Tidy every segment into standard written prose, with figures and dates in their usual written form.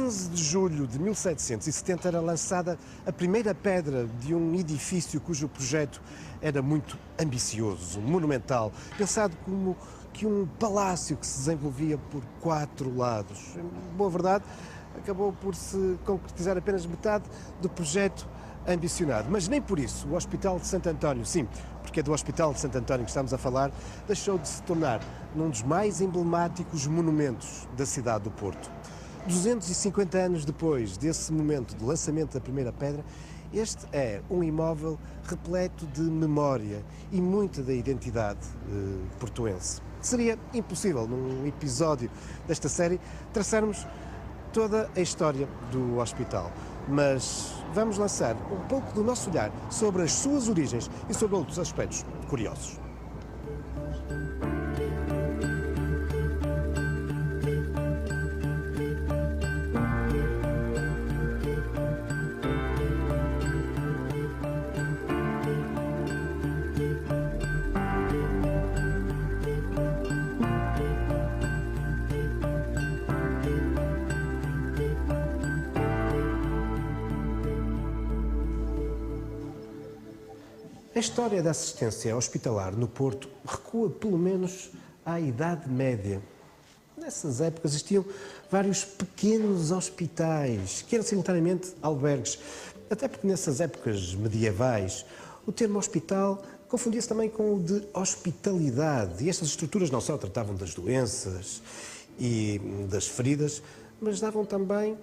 15 de julho de 1770 era lançada a primeira pedra de um edifício cujo projeto era muito ambicioso, monumental, pensado como que um palácio que se desenvolvia por 4 lados. Em boa verdade, acabou por se concretizar apenas metade do projeto ambicionado. Mas nem por isso o Hospital de Santo António, sim, porque é do Hospital de Santo António que estamos a falar, deixou de se tornar num dos mais emblemáticos monumentos da cidade do Porto. 250 anos depois desse momento de lançamento da primeira pedra, este é um imóvel repleto de memória e muita da identidade portuense. Seria impossível, num episódio desta série, traçarmos toda a história do hospital, mas vamos lançar um pouco do nosso olhar sobre as suas origens e sobre outros aspectos curiosos. A história da assistência hospitalar no Porto recua pelo menos à Idade Média. Nessas épocas existiam vários pequenos hospitais, que eram simultaneamente albergues. Até porque nessas épocas medievais o termo hospital confundia-se também com o de hospitalidade. E estas estruturas não só tratavam das doenças e das feridas, mas davam também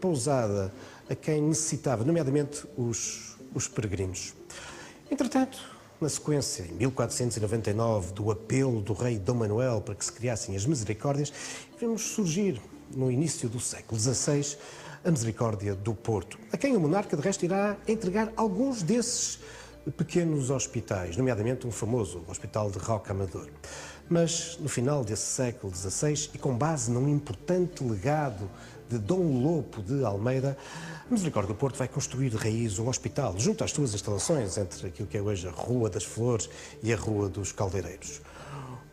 pousada a quem necessitava, nomeadamente os peregrinos. Entretanto, na sequência, em 1499, do apelo do rei Dom Manuel para que se criassem as Misericórdias, vimos surgir, no início do século XVI, a Misericórdia do Porto, a quem o monarca, de resto, irá entregar alguns desses pequenos hospitais, nomeadamente um famoso Hospital de Roca Amador. Mas, no final desse século XVI, e com base num importante legado de Dom Lopo de Almeida, a Misericórdia do Porto vai construir de raiz um hospital, junto às suas instalações, entre aquilo que é hoje a Rua das Flores e a Rua dos Caldeireiros.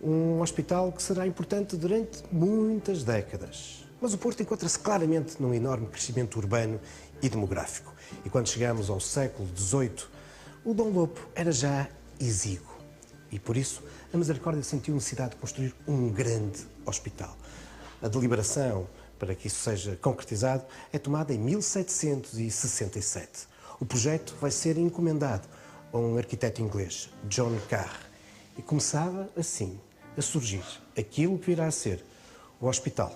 Um hospital que será importante durante muitas décadas. Mas o Porto encontra-se claramente num enorme crescimento urbano e demográfico. E quando chegamos ao século XVIII, o Dom Lopo era já exíguo. E por isso, a Misericórdia sentiu necessidade de construir um grande hospital. A deliberação para que isso seja concretizado é tomada em 1767. O projeto vai ser encomendado a um arquiteto inglês, John Carr, e começava assim a surgir aquilo que irá ser o Hospital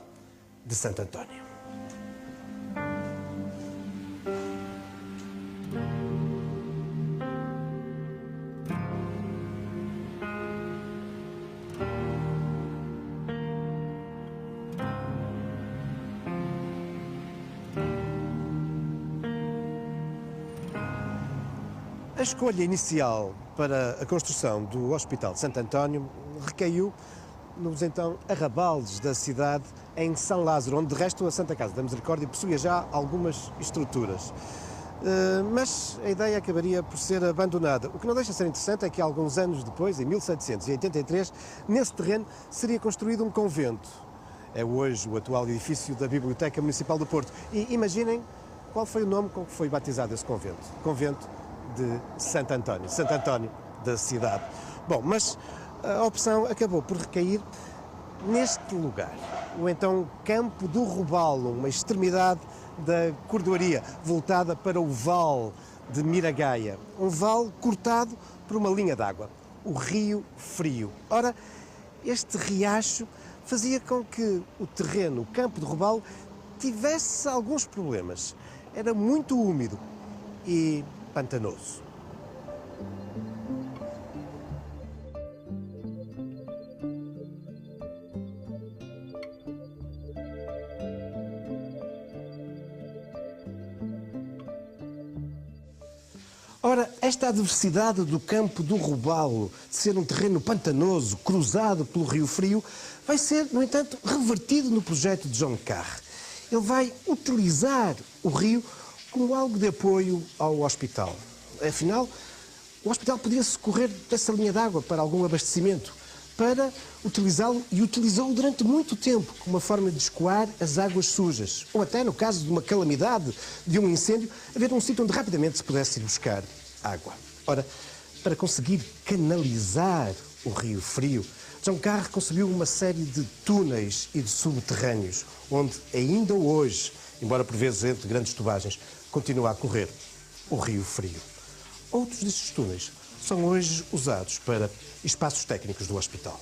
de Santo António. A escolha inicial para a construção do Hospital de Santo António recaiu nos então arrabaldes da cidade em São Lázaro, onde de resto a Santa Casa da Misericórdia possuía já algumas estruturas. Mas a ideia acabaria por ser abandonada. O que não deixa de ser interessante é que alguns anos depois, em 1783, nesse terreno seria construído um convento. É hoje o atual edifício da Biblioteca Municipal do Porto. E imaginem qual foi o nome com que foi batizado esse convento. Convento de Santo António da cidade. Bom, mas a opção acabou por recair neste lugar, o então Campo do Robalo, uma extremidade da cordoaria voltada para o Vale de Miragaia, um vale cortado por uma linha d'água, o Rio Frio. Ora, este riacho fazia com que o terreno, o Campo do Robalo, tivesse alguns problemas. Era muito úmido e pantanoso. Ora, esta adversidade do Campo do Robalo, de ser um terreno pantanoso, cruzado pelo Rio Frio, vai ser, no entanto, revertido no projeto de John Carr. Ele vai utilizar o rio como algo de apoio ao hospital. Afinal, o hospital podia socorrer dessa linha d'água para algum abastecimento, para utilizá-lo e utilizou-o durante muito tempo como uma forma de escoar as águas sujas. Ou até, no caso de uma calamidade, de um incêndio, haver um sítio onde rapidamente se pudesse ir buscar água. Ora, para conseguir canalizar o Rio Frio, João Carre concebeu uma série de túneis e de subterrâneos, onde ainda hoje, embora por vezes entre grandes tubagens, continua a correr o Rio Frio. Outros destes túneis são hoje usados para espaços técnicos do hospital.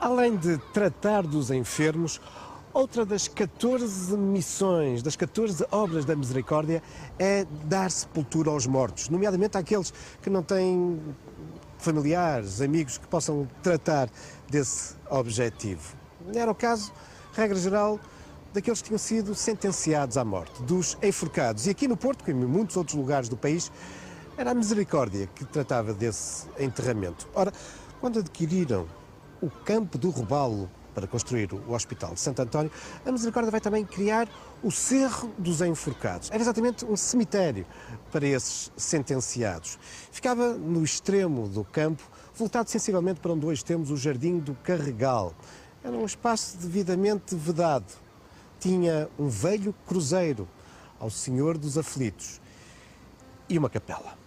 Além de tratar dos enfermos, outra das 14 missões, das 14 obras da Misericórdia é dar sepultura aos mortos, nomeadamente àqueles que não têm familiares, amigos que possam tratar desse objetivo. Era o caso, regra geral, daqueles que tinham sido sentenciados à morte, dos enforcados. E aqui no Porto, como em muitos outros lugares do país, era a Misericórdia que tratava desse enterramento. Ora, quando adquiriram o campo do Robalo para construir o Hospital de Santo António, a Misericórdia vai também criar o Cerro dos Enforcados. Era exatamente um cemitério para esses sentenciados. Ficava no extremo do campo, voltado sensivelmente para onde hoje temos o Jardim do Carregal. Era um espaço devidamente vedado. Tinha um velho cruzeiro ao Senhor dos Aflitos e uma capela.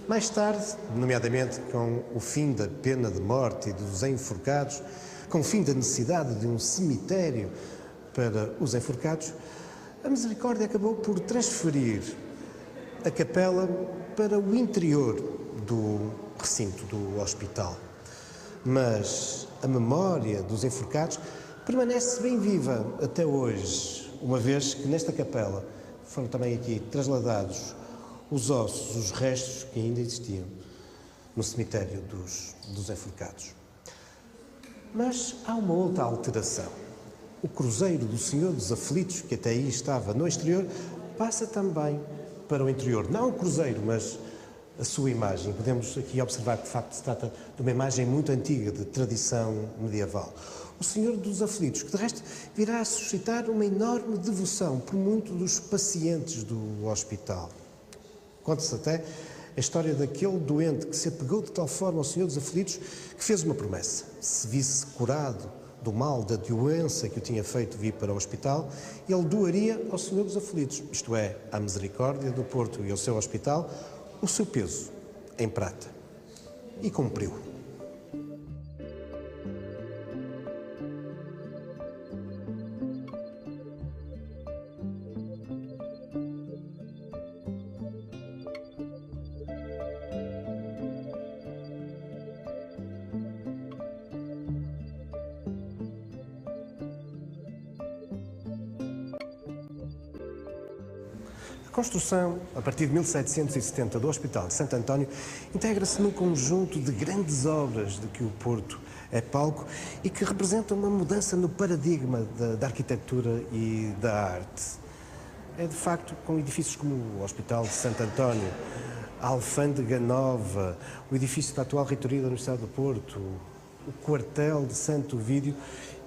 Mais tarde, nomeadamente com o fim da pena de morte e dos enforcados, com o fim da necessidade de um cemitério para os enforcados, a Misericórdia acabou por transferir a capela para o interior do recinto do hospital. Mas a memória dos enforcados permanece bem viva até hoje, uma vez que nesta capela foram também aqui trasladados os ossos, os restos que ainda existiam no cemitério dos enforcados. Mas há uma outra alteração. O cruzeiro do Senhor dos Aflitos, que até aí estava no exterior, passa também para o interior. Não o cruzeiro, mas a sua imagem. Podemos aqui observar que, de facto, se trata de uma imagem muito antiga, de tradição medieval. O Senhor dos Aflitos, que de resto virá a suscitar uma enorme devoção por muitos dos pacientes do hospital. Conta-se até a história daquele doente que se apegou de tal forma ao Senhor dos Aflitos que fez uma promessa. Se visse curado do mal, da doença que o tinha feito vir para o hospital, ele doaria ao Senhor dos Aflitos, isto é, à Misericórdia do Porto e ao seu hospital, o seu peso em prata. E cumpriu. A construção, a partir de 1770, do Hospital de Santo António, integra-se num conjunto de grandes obras de que o Porto é palco e que representam uma mudança no paradigma da arquitetura e da arte. É, de facto, com edifícios como o Hospital de Santo António, a Alfândega Nova, o edifício da atual reitoria da Universidade do Porto, o quartel de Santo Ovídio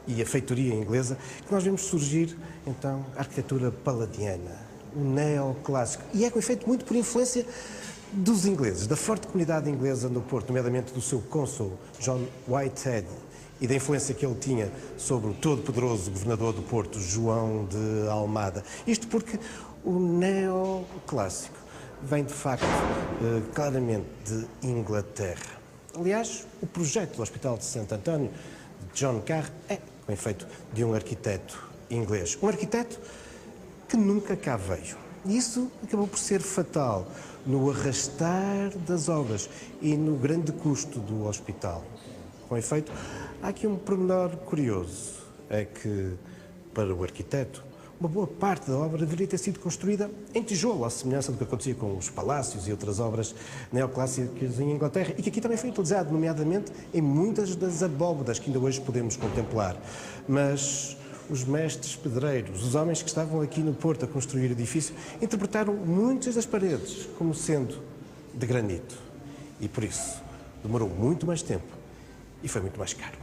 e a feitoria inglesa, que nós vemos surgir, então, a arquitetura palladiana, o neoclássico. E é feito muito por influência dos ingleses, da forte comunidade inglesa no Porto, nomeadamente do seu cônsul, John Whitehead, e da influência que ele tinha sobre o todo-poderoso governador do Porto, João de Almada. Isto porque o neoclássico vem, de facto, claramente de Inglaterra. Aliás, o projeto do Hospital de Santo António, de John Carr, é, com efeito, de um arquiteto inglês. Um arquiteto que nunca cá veio. E isso acabou por ser fatal no arrastar das obras e no grande custo do hospital. Com efeito, há aqui um pormenor curioso, é que, para o arquiteto, uma boa parte da obra deveria ter sido construída em tijolo, à semelhança do que acontecia com os palácios e outras obras neoclássicas em Inglaterra, e que aqui também foi utilizado, nomeadamente, em muitas das abóbadas que ainda hoje podemos contemplar. Mas os mestres pedreiros, os homens que estavam aqui no Porto a construir o edifício, interpretaram muitas das paredes como sendo de granito. E por isso demorou muito mais tempo e foi muito mais caro.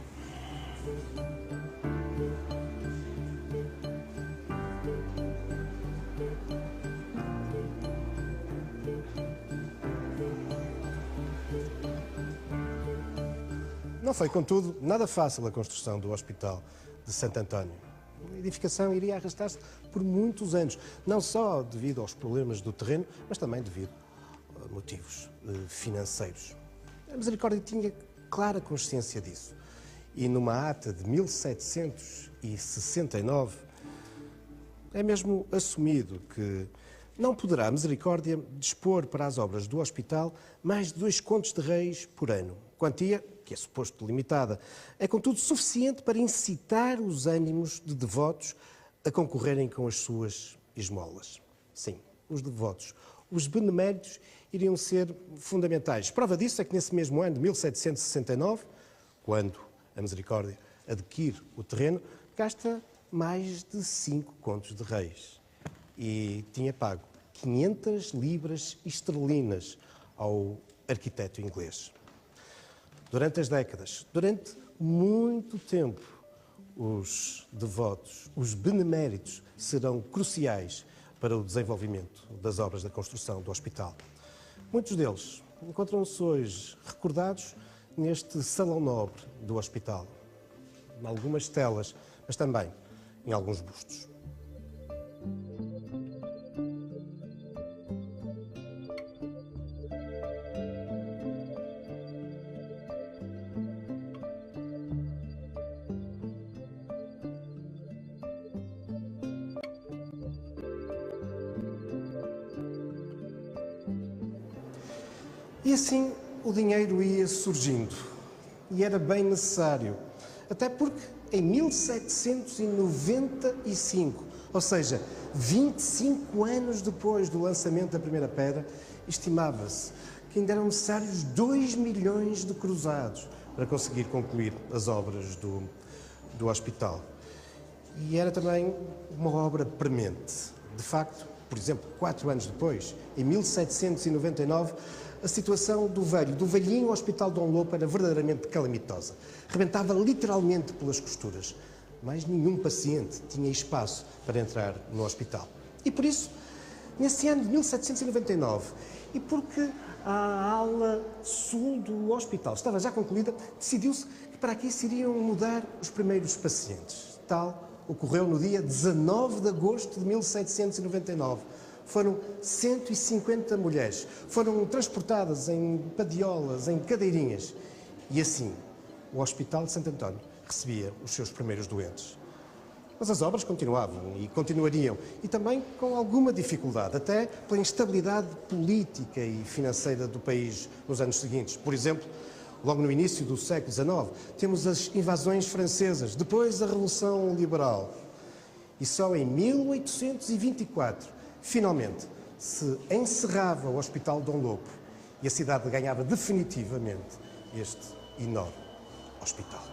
Não foi, contudo, nada fácil a construção do Hospital de Santo António. A edificação iria arrastar-se por muitos anos, não só devido aos problemas do terreno, mas também devido a motivos financeiros. A Misericórdia tinha clara consciência disso. E numa ata de 1769, é mesmo assumido que não poderá a Misericórdia dispor para as obras do hospital mais de 2 contos de réis por ano. Quantia, que é suposto limitada, é contudo suficiente para incitar os ânimos de devotos a concorrerem com as suas esmolas. Sim, os devotos, os beneméritos iriam ser fundamentais. Prova disso é que nesse mesmo ano de 1769, quando a Misericórdia adquire o terreno, gasta mais de 5 contos de réis e tinha pago 500 libras esterlinas ao arquiteto inglês. Durante as décadas, durante muito tempo, os devotos, os beneméritos, serão cruciais para o desenvolvimento das obras da construção do hospital. Muitos deles encontram-se hoje recordados neste salão nobre do hospital, em algumas telas, mas também em alguns bustos. E assim o dinheiro ia surgindo, e era bem necessário, até porque em 1795, ou seja, 25 anos depois do lançamento da primeira pedra, estimava-se que ainda eram necessários 2 milhões de cruzados para conseguir concluir as obras do hospital. E era também uma obra premente. De facto, por exemplo, 4 anos depois, em 1799, a situação do velhinho Hospital Dom Lopo era verdadeiramente calamitosa. Rebentava literalmente pelas costuras. Mas nenhum paciente tinha espaço para entrar no hospital. E por isso, nesse ano de 1799, e porque a ala sul do hospital estava já concluída, decidiu-se que para aqui se iriam mudar os primeiros pacientes. Tal ocorreu no dia 19 de agosto de 1799. Foram 150 mulheres, foram transportadas em padiolas, em cadeirinhas. E assim, o Hospital de Santo António recebia os seus primeiros doentes. Mas as obras continuavam e continuariam, e também com alguma dificuldade, até pela instabilidade política e financeira do país nos anos seguintes. Por exemplo, logo no início do século XIX, temos as invasões francesas, depois a Revolução Liberal. E só em 1824, finalmente, se encerrava o Hospital Dom Lopo e a cidade ganhava definitivamente este enorme hospital.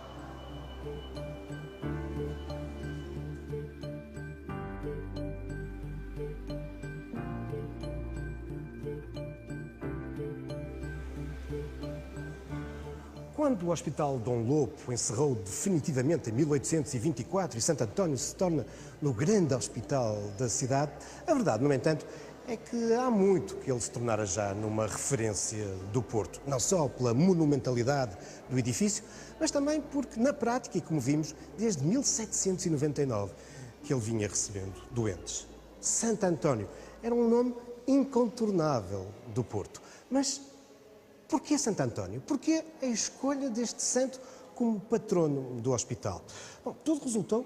Quando o Hospital Dom Lopo encerrou definitivamente em 1824 e Santo António se torna no grande hospital da cidade, a verdade, no entanto, é que há muito que ele se tornara já numa referência do Porto. Não só pela monumentalidade do edifício, mas também porque, na prática, e como vimos, desde 1799, que ele vinha recebendo doentes. Santo António era um nome incontornável do Porto. Mas Porquê Santo António? Porquê a escolha deste santo como patrono do hospital? Bom, tudo resultou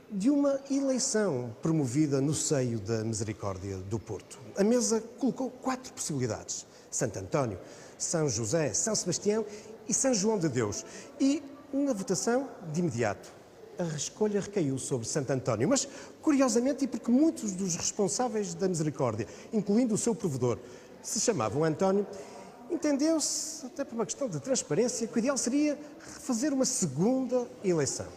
de uma eleição promovida no seio da Misericórdia do Porto. A mesa colocou 4 possibilidades: Santo António, São José, São Sebastião e São João de Deus. E, na votação, de imediato, a escolha recaiu sobre Santo António. Mas, curiosamente, e porque muitos dos responsáveis da Misericórdia, incluindo o seu provedor, se chamavam António, entendeu-se, até por uma questão de transparência, que o ideal seria fazer uma segunda eleição.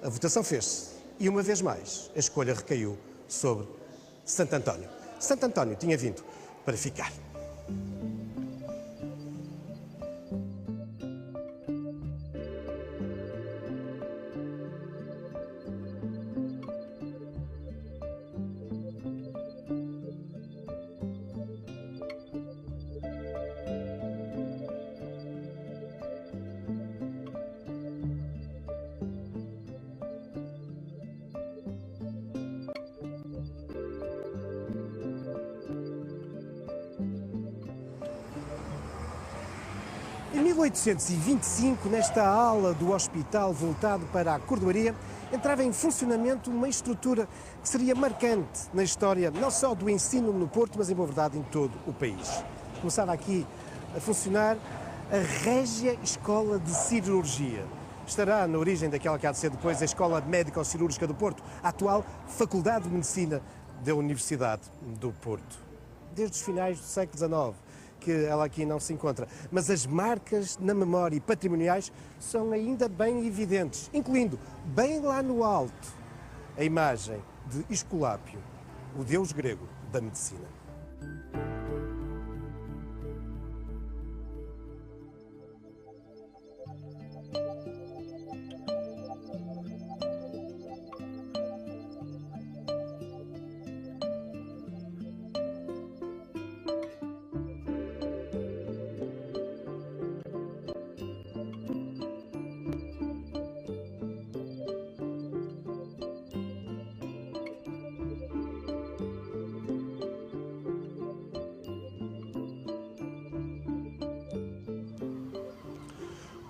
A votação fez-se e, uma vez mais, a escolha recaiu sobre Santo António. Santo António tinha vindo para ficar. Em 1825, nesta ala do hospital voltado para a cordoaria, entrava em funcionamento uma estrutura que seria marcante na história não só do ensino no Porto, mas em boa verdade em todo o país. Começava aqui a funcionar a Régia Escola de Cirurgia. Estará na origem daquela que há de ser depois a Escola Médico-Cirúrgica do Porto, a atual Faculdade de Medicina da Universidade do Porto. Desde os finais do século XIX, que ela aqui não se encontra, mas as marcas na memória e patrimoniais são ainda bem evidentes, incluindo, bem lá no alto, a imagem de Esculápio, o deus grego da medicina.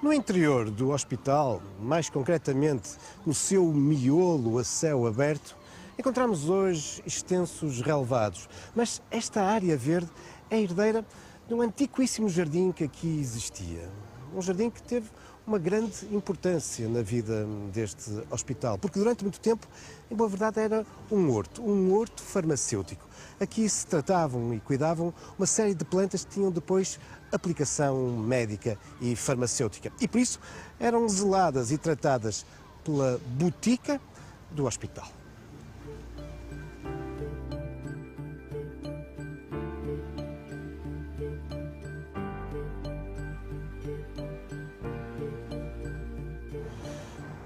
No interior do hospital, mais concretamente no seu miolo a céu aberto, encontramos hoje extensos relevados, mas esta área verde é herdeira de um antiquíssimo jardim que aqui existia. Um jardim que teve uma grande importância na vida deste hospital, porque durante muito tempo, em boa verdade, era um horto farmacêutico. Aqui se tratavam e cuidavam uma série de plantas que tinham depois aplicação médica e farmacêutica. E por isso eram zeladas e tratadas pela botica do hospital.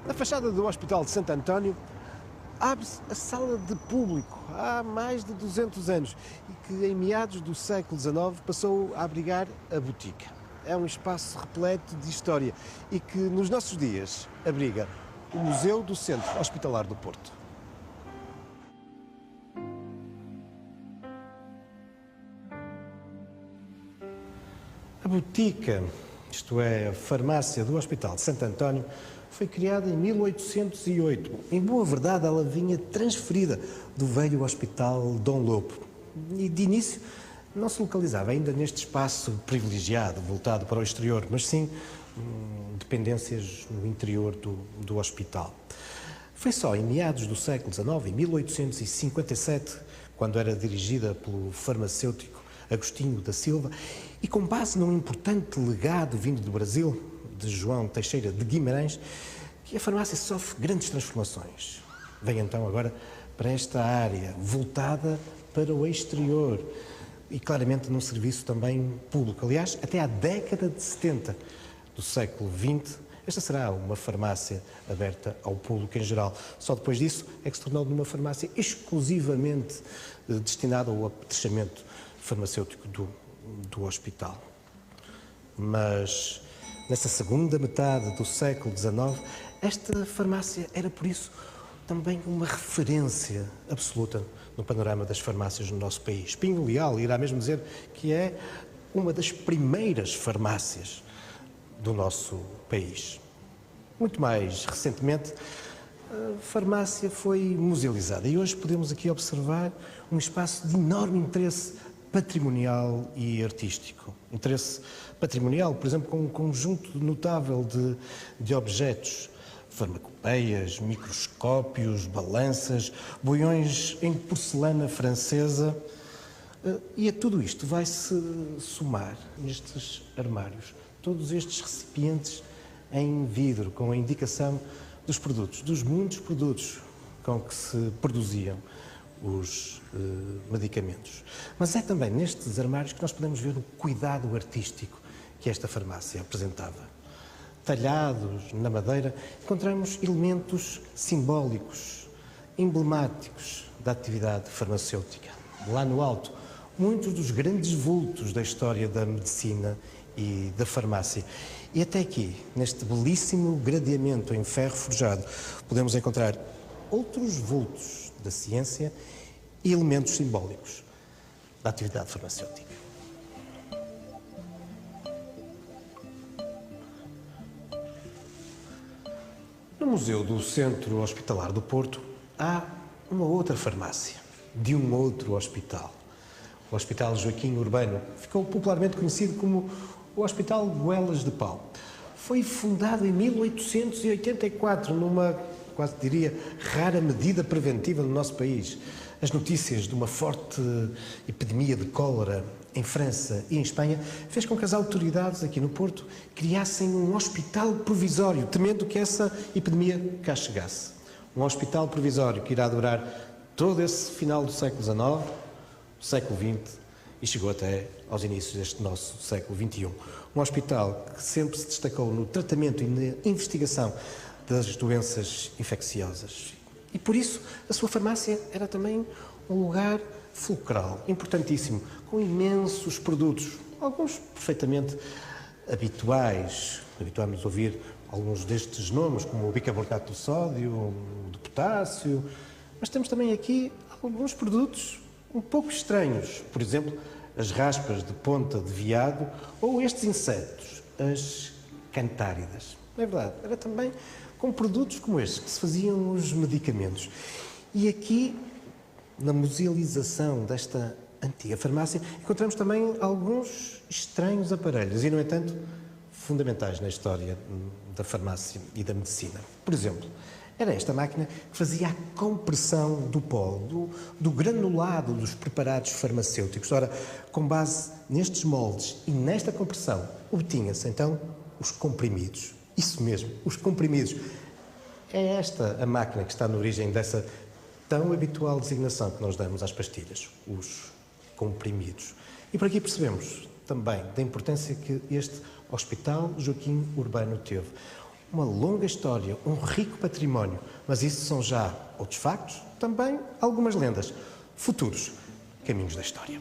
Na fachada do Hospital de Santo António abre-se a sala de público há mais de 200 anos e que em meados do século XIX passou a abrigar a botica. É um espaço repleto de história e que nos nossos dias abriga o Museu do Centro Hospitalar do Porto. A botica, isto é, a farmácia do Hospital de Santo António, foi criada em 1808. Em boa verdade, ela vinha transferida do velho Hospital Dom Lopo. E de início não se localizava ainda neste espaço privilegiado, voltado para o exterior, mas sim dependências no interior do hospital. Foi só em meados do século XIX, em 1857, quando era dirigida pelo farmacêutico Agostinho da Silva, e com base num importante legado vindo do Brasil, de João Teixeira de Guimarães, que a farmácia sofre grandes transformações. Vem então agora para esta área, voltada para o exterior e claramente num serviço também público. Aliás, até à década de 70 do século XX, esta será uma farmácia aberta ao público em geral. Só depois disso é que se tornou uma farmácia exclusivamente destinada ao apetrechamento farmacêutico do hospital. Mas nessa segunda metade do século XIX, esta farmácia era, por isso, também uma referência absoluta no panorama das farmácias no nosso país. Pinho Leal irá mesmo dizer que é uma das primeiras farmácias do nosso país. Muito mais recentemente, a farmácia foi musealizada e hoje podemos aqui observar um espaço de enorme interesse patrimonial e artístico. Interesse patrimonial, por exemplo, com um conjunto notável de objetos, farmacopeias, microscópios, balanças, boiões em porcelana francesa. E a tudo isto vai-se somar nestes armários todos estes recipientes em vidro, com a indicação dos produtos, dos muitos produtos com que se produziam os medicamentos. Mas é também nestes armários que nós podemos ver o cuidado artístico que esta farmácia apresentava. Talhados na madeira, encontramos elementos simbólicos, emblemáticos da atividade farmacêutica. Lá no alto, muitos dos grandes vultos da história da medicina e da farmácia. E até aqui, neste belíssimo gradeamento em ferro forjado, podemos encontrar outros vultos da ciência e elementos simbólicos da atividade farmacêutica. No Museu do Centro Hospitalar do Porto há uma outra farmácia, de um outro hospital. O Hospital Joaquim Urbano ficou popularmente conhecido como o Hospital Goelas de Pau. Foi fundado em 1884, numa, quase diria, rara medida preventiva no nosso país. As notícias de uma forte epidemia de cólera em França e em Espanha fez com que as autoridades aqui no Porto criassem um hospital provisório, temendo que essa epidemia cá chegasse. Um hospital provisório que irá durar todo esse final do século XIX, século XX e chegou até aos inícios deste nosso século XXI. Um hospital que sempre se destacou no tratamento e na investigação das doenças infecciosas. E por isso a sua farmácia era também um lugar fulcral, importantíssimo, com imensos produtos, alguns perfeitamente habituais. Habituámos a ouvir alguns destes nomes, como o bicarbonato de sódio, o de potássio, mas temos também aqui alguns produtos um pouco estranhos, por exemplo, as raspas de ponta de veado ou estes insetos, as cantáridas. É verdade, era também com produtos como estes que se faziam os medicamentos. E aqui, na musealização desta antiga farmácia, encontramos também alguns estranhos aparelhos e, no entanto, fundamentais na história da farmácia e da medicina. Por exemplo, era esta máquina que fazia a compressão do pó, do granulado dos preparados farmacêuticos. Ora, com base nestes moldes e nesta compressão, obtinha-se então os comprimidos. Isso mesmo, os comprimidos. É esta a máquina que está na origem dessa tão habitual designação que nós damos às pastilhas, os comprimidos. E por aqui percebemos também da importância que este Hospital Joaquim Urbano teve. Uma longa história, um rico património, mas isso são já outros factos, também algumas lendas, futuros caminhos da história.